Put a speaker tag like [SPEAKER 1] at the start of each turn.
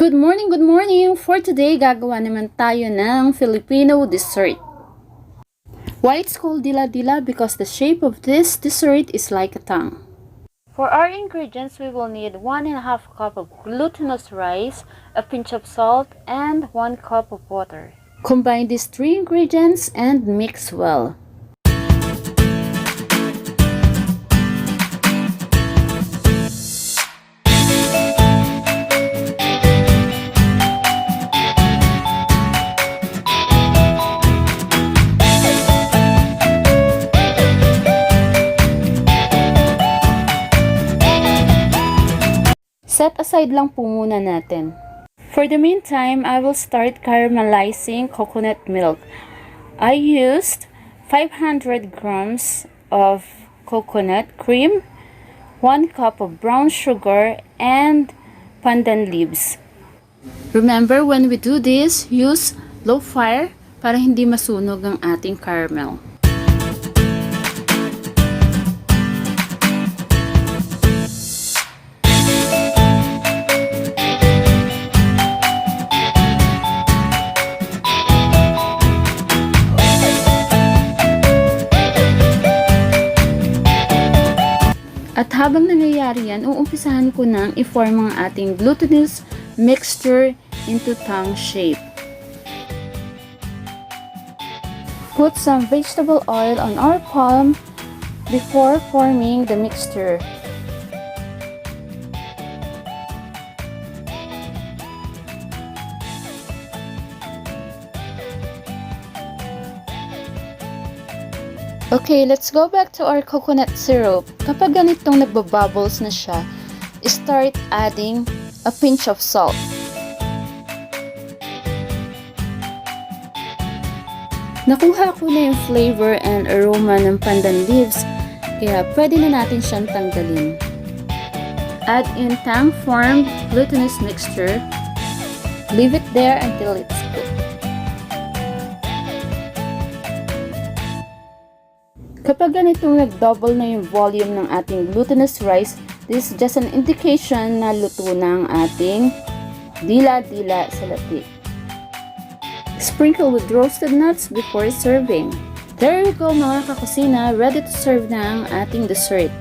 [SPEAKER 1] Good morning, good morning! For today, gagawa naman tayo ng Filipino dessert. Why it's called Dila Dila? Because the shape of this dessert is like a tongue. For our ingredients, we will need 1.5 cup of glutinous rice, a pinch of salt, and 1 cup of water. Combine these 3 ingredients and mix well. Set aside lang po muna natin. For the meantime, I will start caramelizing coconut milk. I used 500 grams of coconut cream, 1 cup of brown sugar, and pandan leaves. Remember, when we do this, use low fire para hindi masunog ang ating caramel. At habang nangyayari yan, uumpisahan ko nang i-form ang ating glutinous mixture into tongue shape. Put some vegetable oil on our palm before forming the mixture. Okay, let's go back to our coconut syrup. Kapag ganitong nagbabubbles na siya, start adding a pinch of salt. Nakuha ko na yung flavor and aroma ng pandan leaves, kaya pwede na natin siyang tanggalin. Add in tang-formed glutinous mixture. Leave it there until it's cooked. Kapag ganitong nag-double na yung volume ng ating glutinous rice, this is just an indication na luto na ang ating dila-dila sa latik. Sprinkle with roasted nuts before serving. There you go mga kakusina, ready to serve na ang ating dessert.